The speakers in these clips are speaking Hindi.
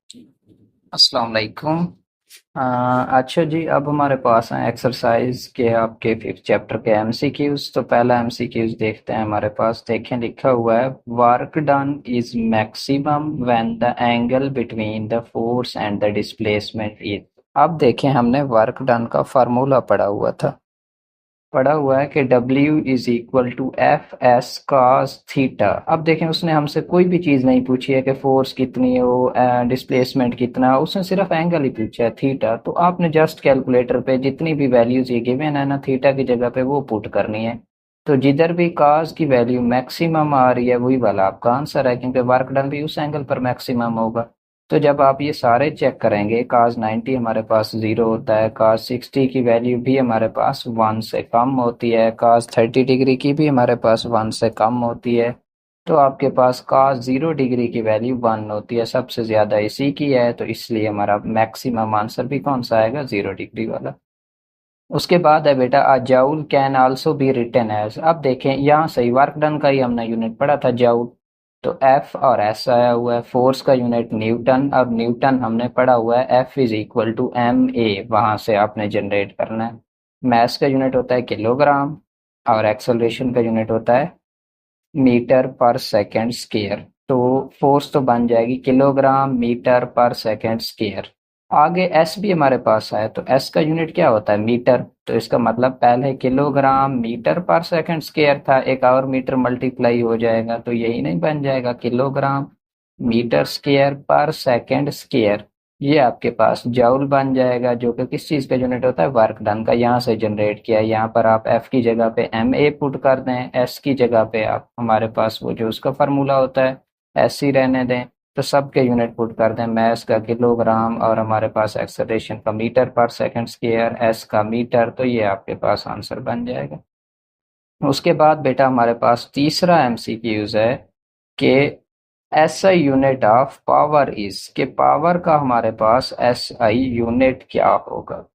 अस्सलाम वालेकुम। अच्छा जी, अब हमारे पास हैं एक्सरसाइज के आपके फिफ्थ चैप्टर के एमसीक्यूज। तो पहला एमसीक्यूज देखते हैं। हमारे पास देखें लिखा हुआ है, work done is maximum when the angle between the force and the displacement is. अब देखें, हमने वर्क डन का फार्मूला पढ़ा हुआ है कि W is equal to F S cos theta. अब देखें, उसने हमसे कोई भी चीज़ नहीं पूछी है कि फोर्स कितनी हो, डिस्प्लेसमेंट कितना, उसने सिर्फ एंगल ही पूछा है थीटा। तो आपने जस्ट कैलकुलेटर पे जितनी भी वैल्यूज ये गिवन है ना थीटा की जगह पे वो पुट करनी है। तो जिधर भी cos की वैल्यू मैक्सिमम आ रही है वही वाला आपका आंसर है, क्योंकि वर्क डन भी उस एंगल पर मैक्सिमम होगा। तो जब आप ये सारे चेक करेंगे, cos 90 हमारे पास 0 होता है, cos 60 की वैल्यू भी हमारे पास 1 से कम होती है, cos 30 डिग्री की भी हमारे पास 1 से कम होती है। तो आपके पास cos 0 डिग्री की वैल्यू 1 होती है, सबसे ज़्यादा इसी की है। तो इसलिए हमारा मैक्सिमम आंसर भी कौन सा आएगा, 0 डिग्री वाला। उसके बाद है बेटा, a joule can also be written as. अब देखें, यहाँ सही वर्क डन का ही हमने यूनिट पढ़ा था जाउल। तो एफ और एस आया हुआ है, फोर्स का यूनिट न्यूटन, और न्यूटन हमने पढ़ा हुआ है F is equal to M A, वहां से आपने जनरेट करना है। मैस का यूनिट होता है किलोग्राम, और एक्सेलरेशन का यूनिट होता है मीटर पर सेकंड स्क्वायर। तो फोर्स तो बन जाएगी किलोग्राम मीटर पर सेकंड स्क्वायर। आगे एस भी हमारे पास है, तो एस का यूनिट क्या होता है, मीटर। तो इसका मतलब पहले किलोग्राम मीटर पर सेकंड स्क्वायर था, एक और मीटर मल्टीप्लाई हो जाएगा तो यही नहीं बन जाएगा किलोग्राम मीटर स्क्वायर पर सेकंड स्क्वायर। ये आपके पास जूल बन जाएगा, जो कि किस चीज का यूनिट होता है, वर्क डन का। यहाँ से जनरेट किया, यहाँ पर आप एफ की जगह पे एम ए पुट कर दें, एस की जगह पे आप हमारे पास वो जो उसका फार्मूला होता है एस ही रहने दें। तो सबके यूनिट पुट कर दें, मैस का किलोग्राम, और हमारे पास एक्सेलरेशन का मीटर पर सेकंड स्क्वायर, एस का मीटर। तो ये आपके पास आंसर बन जाएगा। उसके बाद बेटा हमारे पास तीसरा एमसीक्यूज है कि S I unit of power is, के पावर का हमारे पास एस आई यूनिट क्या होगा।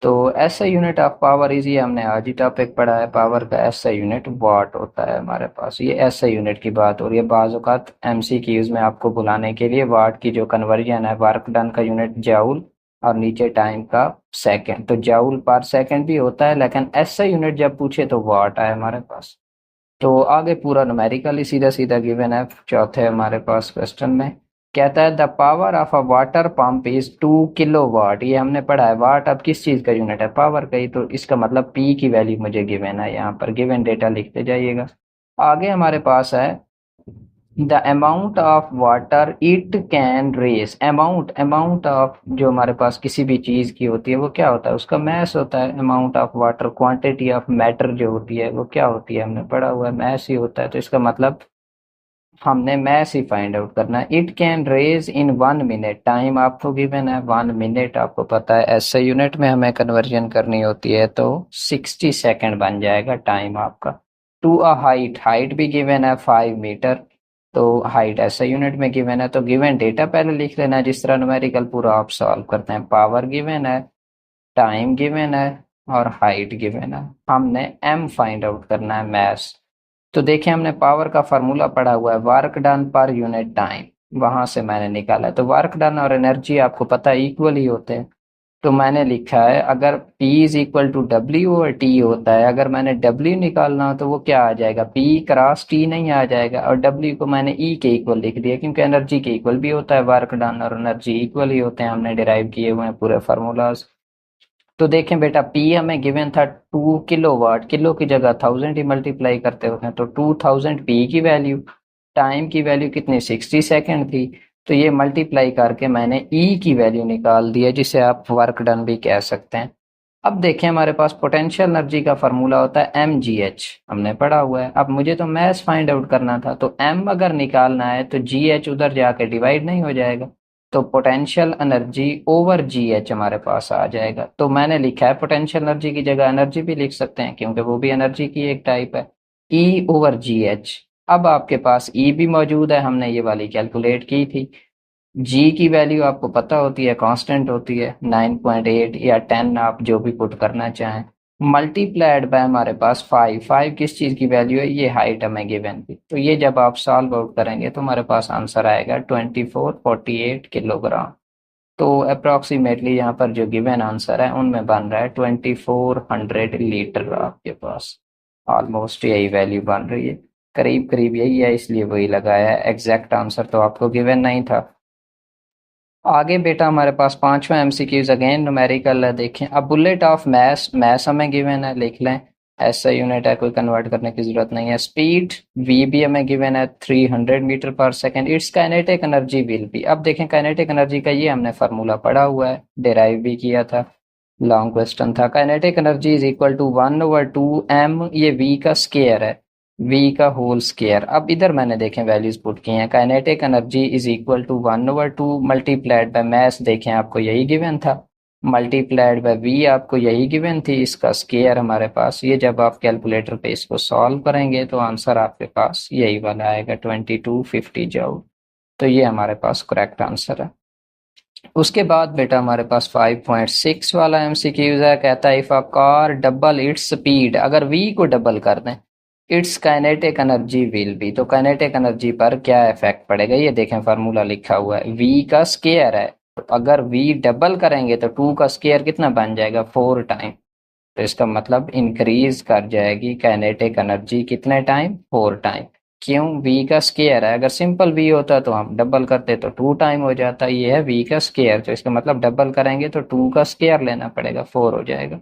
तो S I unit of power is, ये हमने आज ही टॉपिक पढ़ा है, पावर का एस आई यूनिट वाट होता है हमारे पास। ये एस आई यूनिट की बात हो रही है। बाज़ औक़ात एमसीक्यूज में आपको बुलाने के लिए वाट की जो कन्वर्जन है, वर्क डन का यूनिट जाउल और नीचे टाइम का सेकंड, तो जाउल पर सेकंड भी होता है, लेकिन एस आई यूनिट जब पूछे तो वाट है हमारे पास। तो आगे पूरा न्यूमेरिकली सीधा सीधा गिवन है। चौथे हमारे पास क्वेश्चन में कहता है, the power of a water pump is 2 kilowatt. ये हमने पढ़ा है, वाट अब किस चीज का यूनिट है, पावर का ही। तो इसका मतलब पी की वैल्यू मुझे गिवन है, यहाँ पर गिवन डेटा लिखते जाइएगा। आगे हमारे पास है, the amount of water it can raise. Amount of जो हमारे पास किसी भी चीज की होती है वो क्या होता है, उसका मैस होता है। Amount of water, quantity of matter जो होती है वो क्या होती है, हमने पढ़ा हुआ है मैस ही होता है। तो इसका मतलब हमने मैस ही फाइंड आउट करना है। It can raise in 1 minute, time आपको गिवन है 1 मिनट, आपको पता है ऐसे यूनिट में हमें कन्वर्जन करनी होती है, तो 60 सेकेंड बन जाएगा टाइम आपका। टू अ हाइट, हाइट भी गिवन है 5 मीटर। तो हाइट ऐसा यूनिट में गिवन है, तो गिवन डेटा पहले लिख लेना है, जिस तरह न्यूमेरिकल पूरा आप सॉल्व करते हैं। पावर गिवन है, टाइम गिवन है, और हाइट गिवन है। हमने एम फाइंड आउट करना है, मैस। तो देखिए, हमने पावर का फार्मूला पढ़ा हुआ है, work done per unit time, वहां से मैंने निकाला है। तो वर्क डन और एनर्जी आपको पता है इक्वल ही होते हैं। तो मैंने लिखा है, अगर P is equal to W और T होता है, अगर मैंने W निकालना हो तो वो क्या आ जाएगा, P क्रॉस T नहीं आ जाएगा। और W को मैंने E के इक्वल लिख दिया, क्योंकि एनर्जी के इक्वल भी होता है, वर्क डन और एनर्जी इक्वल ही होते हैं, हमने डिराइव किए हुए हैं पूरे फार्मूलाज। तो देखें बेटा, पी हमें गिवन था 2 किलोवाट, किलो की जगह 1000 ही मल्टीप्लाई करते होते हैं, तो 2000 पी की वैल्यू। टाइम की वैल्यू कितनी, 60 सेकेंड थी। तो ये मल्टीप्लाई करके मैंने ई की वैल्यू निकाल दी है, जिसे आप वर्क डन भी कह सकते हैं। अब देखें, हमारे पास पोटेंशियल एनर्जी का फॉर्मूला होता है एम जी एच, हमने पढ़ा हुआ है। अब मुझे तो मैस फाइंड आउट करना था, तो एम अगर निकालना है तो जी एच उधर जाके डिवाइड नहीं हो जाएगा, तो पोटेंशियल एनर्जी ओवर जी एच हमारे पास आ जाएगा। तो मैंने लिखा है, पोटेंशियल एनर्जी की जगह एनर्जी भी लिख सकते हैं, क्योंकि वो भी एनर्जी की एक टाइप है, ई ओवर जी एच। अब आपके पास ई भी मौजूद है, हमने ये वाली कैलकुलेट की थी। जी की वैल्यू आपको पता होती है, कांस्टेंट होती है 9.8 या 10, आप जो भी पुट करना चाहें। मल्टीप्लाइड बाय हमारे पास 5, 5 किस चीज़ की वैल्यू है, ये हाइट हमें गिवन थी। तो ये जब आप सॉल्व आउट करेंगे तो हमारे पास आंसर आएगा 2448 किलोग्राम। तो अप्रोक्सीमेटली यहाँ पर जो गिवन आंसर है उनमें बन रहा है 2400 लीटर आपके पास। ऑलमोस्ट यही वैल्यू बन रही है, करीब करीब यही है, इसलिए वही लगाया है। एग्जैक्ट आंसर तो आपको गिवन नहीं था। आगे बेटा हमारे पास पांचवा एमसीक्यूज अगेन न्यूमेरिकल है। देखें, अब बुलेट ऑफ मैस, मैस हमें गिवन है, लिख लें। ऐसा यूनिट है, कोई कन्वर्ट करने की जरूरत नहीं है। स्पीड वी भी हमें गिवन है 300 मीटर पर second. It's kinetic energy will be, अब देखें काइनेटिक एनर्जी का ये हमने फार्मूला पढ़ा हुआ है, डिराइव भी किया था, लॉन्ग क्वेश्चन था। Kinetic energy is equal to 1/2 m, ये वी का स्केयर है, वी का होल स्केयर। अब इधर मैंने देखें वैल्यूज पुट की हैं। Kinetic energy is equal to 1/2 multiplied by mass, देखें आपको यही गिवन था, मल्टीप्लाइड बाय वी आपको यही गिवन थी, इसका स्केयर हमारे पास। ये जब आप कैलकुलेटर पे इसको सॉल्व करेंगे तो आंसर आपके पास यही वाला आएगा, 2250 जूल। तो ये हमारे पास करेक्ट आंसर है। उसके बाद बेटा हमारे पास 5.6 वाला एमसीक्यूज है। कहता है if a car double its speed, अगर वी को डबल कर दें, it's kinetic energy will be, तो काइनेटिक एनर्जी पर क्या इफेक्ट पड़ेगा। ये देखें फार्मूला लिखा हुआ है, वी का स्केयर है, तो अगर वी डबल करेंगे तो 2 का स्केयर कितना बन जाएगा, 4 टाइम। तो इसका मतलब इंक्रीज कर जाएगी काइनेटिक एनर्जी कितने टाइम, 4 टाइम। क्यों, वी का स्केयर है, अगर सिंपल वी होता तो हम डबल करते तो 2 टाइम हो जाता, ये है वी का स्केयर, तो इसका मतलब डबल करेंगे तो 2 का स्केयर लेना पड़ेगा, 4 हो जाएगा।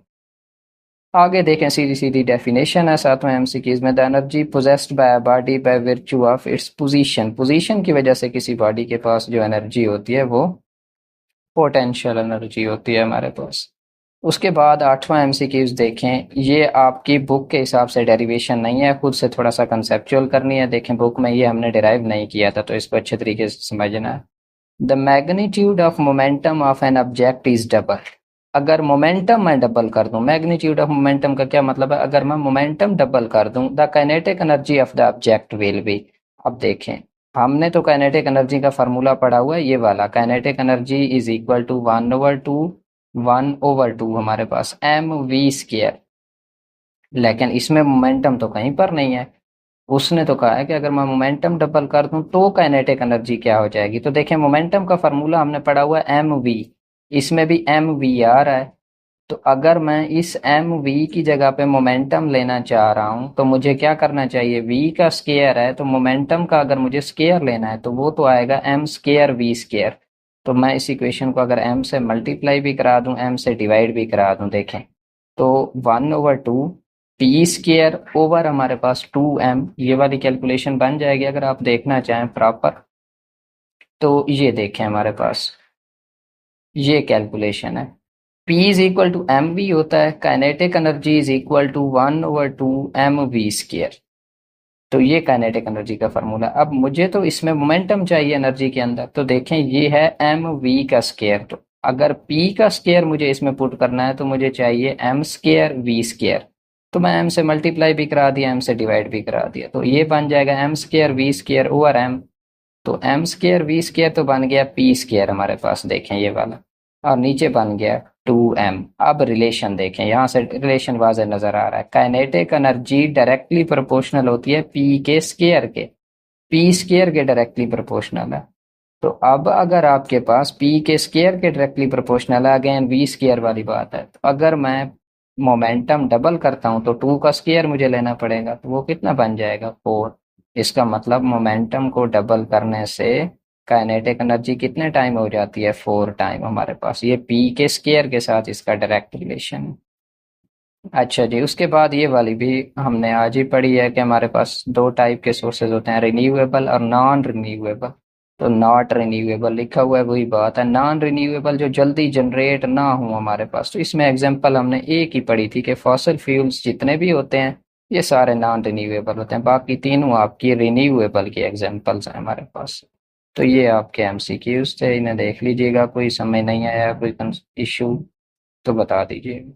आगे देखें, सीधी सीधी डेफिनेशन है सातवें एमसीक्यूज में। The energy possessed by body by विर्चू of its position, position की वजह से किसी बॉडी के पास जो एनर्जी होती है वो पोटेंशियल एनर्जी होती है हमारे पास। उसके बाद आठवां एमसीक्यूज देखें, ये आपकी बुक के हिसाब से डेरिवेशन नहीं है, खुद से थोड़ा सा कंसेप्चुअल करनी है। देखें बुक में ये हमने डिराइव नहीं किया था, तो इसको अच्छे तरीके से समझना है। The magnitude of momentum of an object is double, अगर मोमेंटम मैं डबल कर दूं, मैग्नीट्यूड ऑफ मोमेंटम का क्या मतलब है, अगर मैं मोमेंटम डबल कर दूं, the kinetic energy of the object will be. अब देखें, हमने तो काइनेटिक एनर्जी का फार्मूला पढ़ा हुआ है, ये वाला, kinetic energy is equal to 1/2 हमारे पास एम वी स्केयर, लेकिन इसमें मोमेंटम तो कहीं पर नहीं है। उसने तो कहा है कि अगर मैं मोमेंटम डबल कर दूं तो काइनेटिक एनर्जी क्या हो जाएगी। तो देखें, मोमेंटम का फार्मूला हमने पढ़ा हुआ है एम वी, इसमें भी एम वी आ रहा है। तो अगर मैं इस एम वी की जगह पे मोमेंटम लेना चाह रहा हूं तो मुझे क्या करना चाहिए, वी का स्केयर है, तो मोमेंटम का अगर मुझे स्केयर लेना है तो वो तो आएगा एम स्केयर वी स्केयर। तो मैं इस इक्वेशन को अगर एम से मल्टीप्लाई भी करा दूं, एम से डिवाइड भी करा दूं, देखें तो 1/2 पी स्केयर ओवर हमारे पास 2m, ये वाली कैलकुलेशन बन जाएगी अगर आप देखना चाहें प्रॉपर। तो ये देखें हमारे पास ये कैलकुलेशन है, P is equal to M V होता है, kinetic energy is equal to 1/2 m v square. तो ये काइनेटिक एनर्जी का फार्मूला। अब मुझे तो इसमें मोमेंटम चाहिए एनर्जी के अंदर, तो देखें ये है एम वी का स्केयर, तो अगर P का स्केयर मुझे इसमें पुट करना है तो मुझे चाहिए एम स्केयर वी स्केयर। तो मैं एम से मल्टीप्लाई भी करा दिया, एम से डिवाइड भी करा दिया, तो ये बन जाएगा M square V square over M. तो एम स्केयर वी स्केयर तो बन गया पी स्केयर हमारे पास, देखें ये वाला, और नीचे बन गया 2m। अब रिलेशन देखें, यहाँ से रिलेशन वाज़े नजर आ रहा है, काइनेटिक एनर्जी डायरेक्टली प्रोपोर्शनल होती है पी के स्केयर के, पी स्केयर के डायरेक्टली प्रोपोर्शनल है। तो अब अगर आपके पास पी के स्केयर के डायरेक्टली प्रोपोर्शनल है, अगेन वी स्केयर वाली बात है, तो अगर मैं मोमेंटम डबल करता हूं तो 2 का स्केयर मुझे लेना पड़ेगा, तो वो कितना बन जाएगा, 4। इसका मतलब मोमेंटम को डबल करने से काइनेटिक एनर्जी कितने टाइम हो जाती है, 4 टाइम हमारे पास। ये पी के स्केयर के साथ इसका डायरेक्ट रिलेशन है। अच्छा जी, उसके बाद ये वाली भी हमने आज ही पढ़ी है कि हमारे पास दो टाइप के सोर्सेज होते हैं, रिन्यूएबल और नॉन रिन्यूएबल। तो नॉट रिन्यूएबल लिखा हुआ है, वही बात है, नॉन रिन्यूएबल जो जल्दी जनरेट ना हो हमारे पास। तो इसमें एग्जांपल हमने एक ही पढ़ी थी कि फॉसिल फ्यूल्स जितने भी होते हैं ये सारे नॉन रिन्यूएबल होते हैं, बाकी तीनों आपकी रिन्यूएबल की एग्जांपल्स हैं हमारे पास। तो ये आपके एमसीक्यूज थे, इन्हें देख लीजिएगा, कोई समझ नहीं आया, कोई इशू तो बता दीजिए।